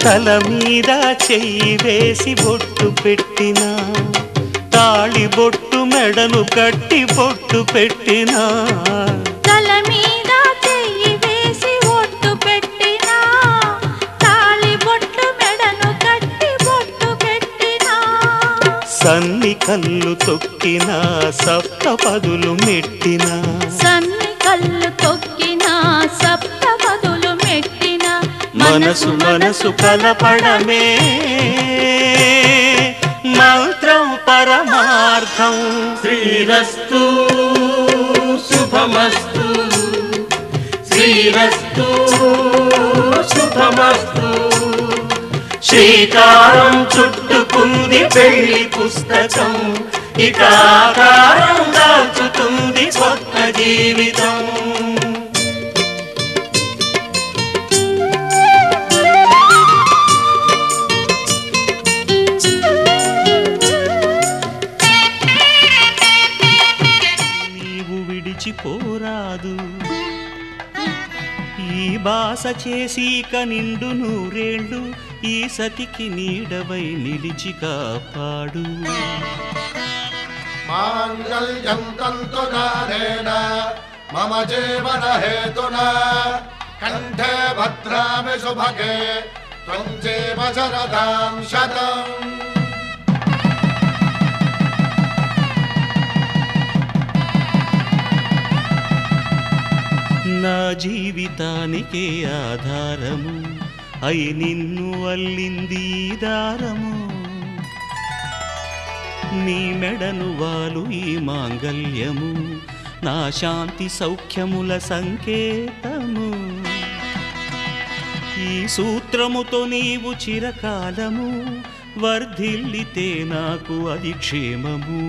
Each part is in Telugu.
తల మీద చెయ్యి వేసి బొట్టు పెట్టినా తాళి బొట్టు మెడను కట్టి బొట్టు పెట్టినా తల మీద చెయ్యి వేసి బొట్టు పెట్టినా తాళి బొట్టు మెడను కట్టి బొట్టు పెట్టినా సన్ని కళ్ళు తొక్కినా సప్తపదులు మెట్టినా సన్ని కళ్ళు తొక్కినా సప్తపదులు మెట్టినా మనసు మనసు కలపడమే మంత్రం పరమార్థం శ్రీరస్తు శుభమస్తు శ్రీరస్తు శుభమస్తు శ్రీకారం చుట్టుకుంది పెళ్లి పుస్తకం ఇక ఆకారం దాల్చుతుంది కొత్త జీవితం పోరాదు ఈ బాస చేసి నిండు నూరేళ్ళు ఈ సతికి నీడవై నిలిచి కాపాడు మాంగళ్యం తంతునానేన మమ జీవన హేతునా కంఠే భద్రామి శుభగే త్వం జీవ శరదాం శతం నా జీవితానికే ఆధారము అయి నిన్ను అల్లింది దారము నీ మెడను వాలు ఈ మాంగళ్యము నా శాంతి సౌఖ్యముల సంకేతము ఈ సూత్రముతో నీవు చిరకాలము వర్ధిల్లితే నాకు అది క్షేమము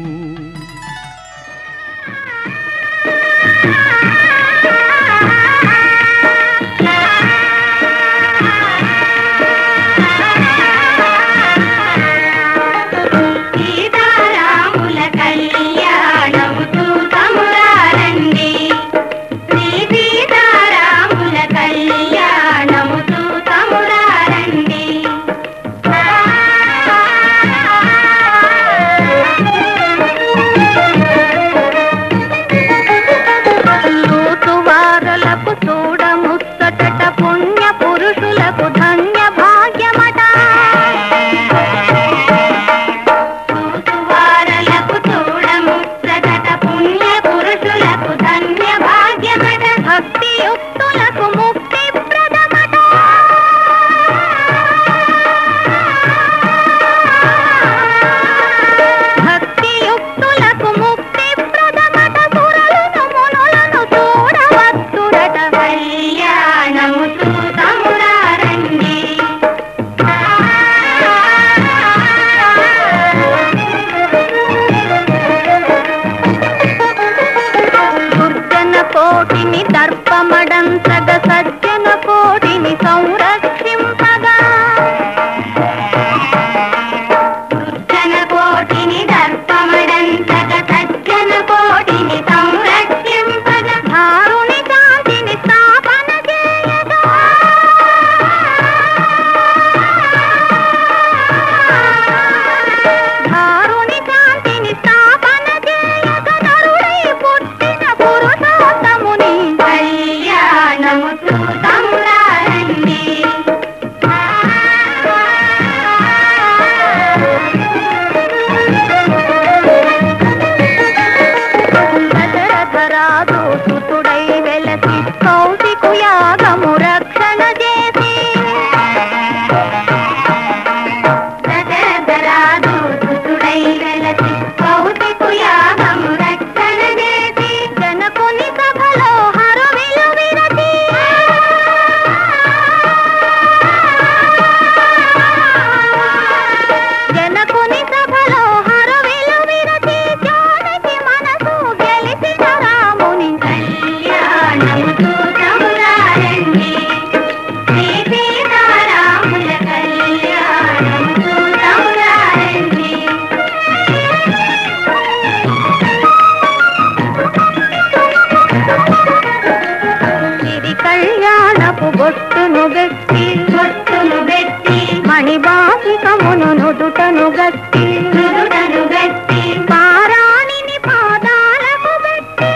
బొట్టును బెట్టి చిరునవ్వును నుదుటను గట్టి పారాణిని పాదాలకు పెట్టి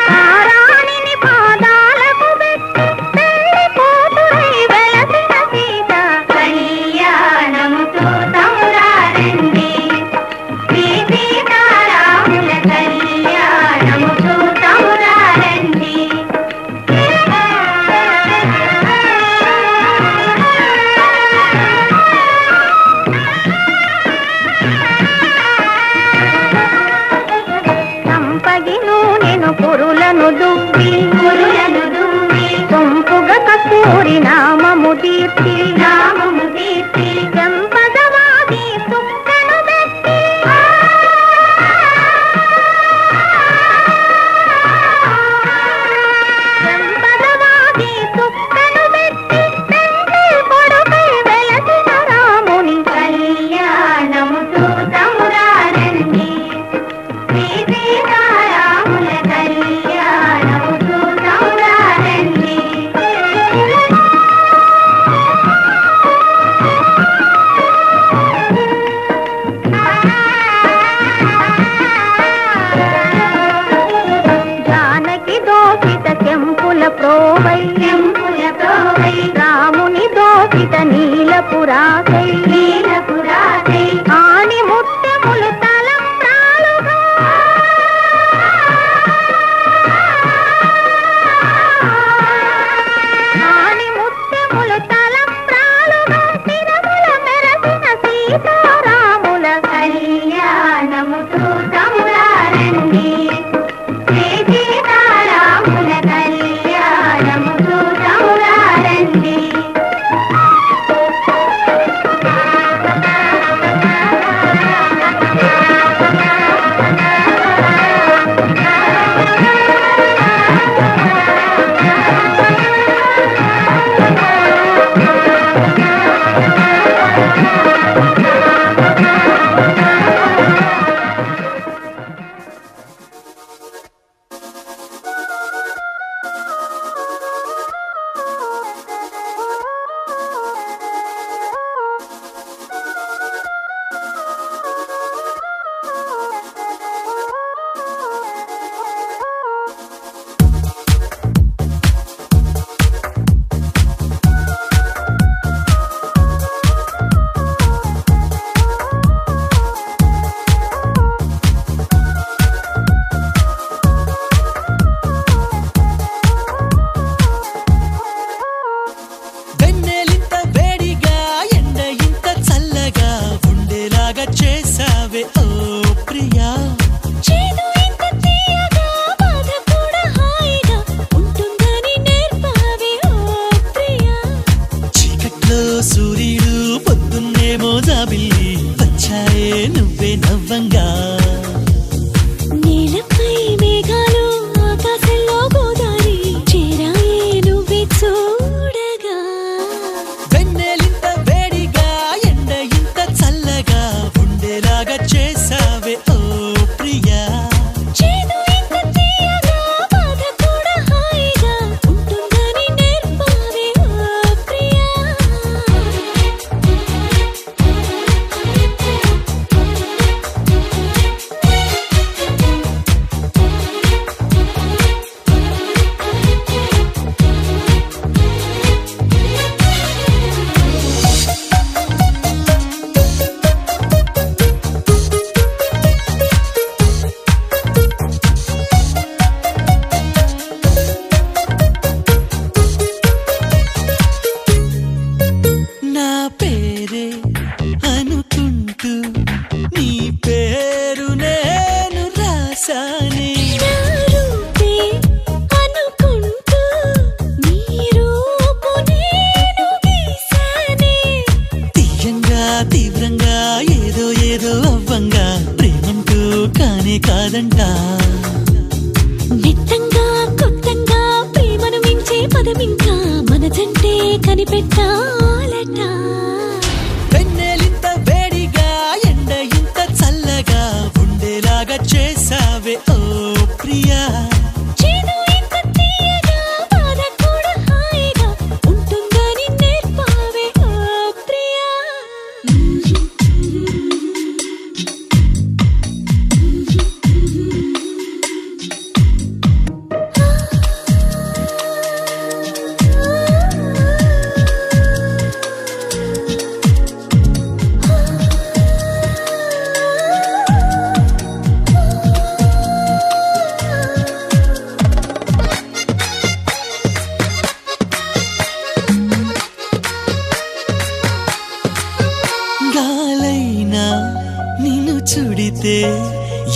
పారాణిని పాదాలకు పెట్టి పెళ్లి కూతురై వెలసిన సీత కళ్యాణము చూతమురారండి శ్రీ సీతారాముల కళ్యాణము చూతమురారండి. సంపగి నూనెను పురులను దువ్వి సొంపుగ కస్తూరి నామము దీప్తి చెంపదవాది సుక్కను పెట్టి చెంపదవాది సుక్కను పెట్టి తండ్రి కొడుకై వెలసిన రాముని కళ్యాణము చూతమురారండి శ్రీ సీతారాముల కళ్యాణము చూతమురారండి. జానకి దోషిత చెంపుల ప్రోవై రాముని దోషిత నీలపురాకై ఆని ముత్యములు తలంబ్రాలుగా ఆని ముత్యములు తలంబ్రాలుగా తిరుమల మెరసిన సీతారాముల కళ్యాణము చూతమురారండి శ్రీ సీతారాముల కళ్యాణము చూతమురారండి. వెన్నెలింత వేడిగా ఎండ ఇంత చల్లగా ఉండేలాగా చేసావే ఓ ప్రియా. చేదు ఇంత తీయగా బాధ కూడా హాయిగా ఉంటుందని నేర్పావే ఓ ప్రియా. చీకట్లో సూర్యుడు పొద్దున్నేమో జాబిల్లి వచ్చాయే నువ్వే నవ్వంగా. నీలపై మేఘాలు ఆకాశంలో గోదారి చేరాయే నువ్వే చూడగా. వెన్నెలింత వేడిగా ఎండ ఇంత చల్లగా ఉండేలాగా చేసావే ఓ ప్రియా. చేదు ఇంత తీయగా బాధ కూడా హాయిగా ఉంటుందని నేర్పావే ఓ ప్రియా. నా పేరే అనుకుంటూ నీ పేరు నేను రాసానే. నా రూపే అనుకుంటూ నీ రూపు నేను గీసానే. తీయంగా తీవ్రంగా ఏదో ఏదో అవ్వంగా ప్రేమంటూ కానే కాదంట. నిత్తంగా కొత్తంగా ప్రేమను మించే పదమింకా మనజంటే కనిపెట్టాలట. వెన్నెలింత వేడిగా ఎండ ఇంత చల్లగా ఉండేలాగా చేసావే ఓ ప్రియా. చేదు ఇంత తీయగా బాధ కూడా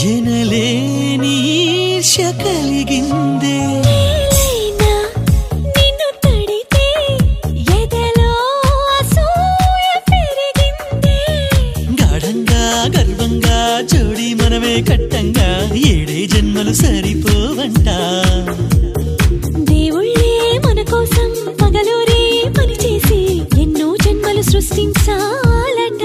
ఎనలేని ఈర్ష్య కలిగిందే నేలైనా నిన్ను తడితే ఎదలో అసూయ పెరిగిందే గాఢంగా గర్వంగా జోడి మనమే కట్టంగా ఏడే జన్మలు సరిపోవంట దేవుళ్ళే మన కోసం పగలూరే పనిచేసి ఎన్నో జన్మలు సృష్టించాలట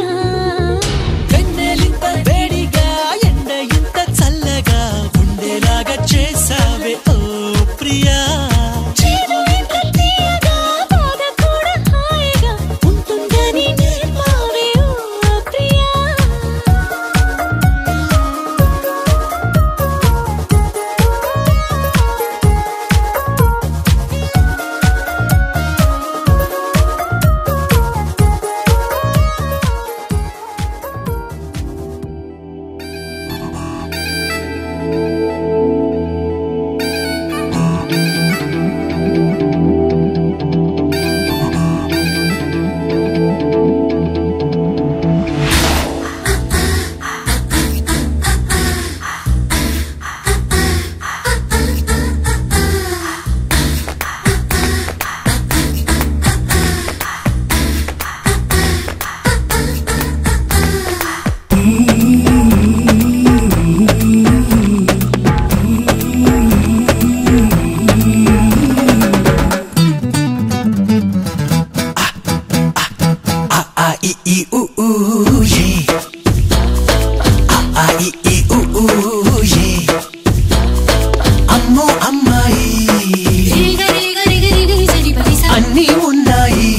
వెన్నెలింత వేడిగా ఎండ ఇంత చల్లగా ఉండేలాగా చేసావే ఓ ప్రియా చేదు ఇంత తీయగా బాధ కూడా హాయిగా ఉంటుందని నేర్పావే ఓ ప్రియా అమ్మో అమ్మాయి అన్నీ ఉన్నాయి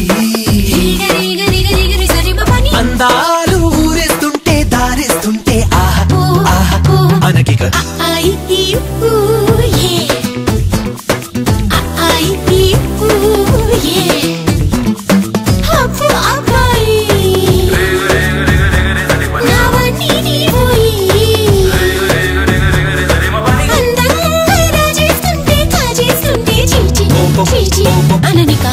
అందాలు ఊరేస్తుంటే దారేస్తుంటే ఆహా ఆహా అనకిక అననిక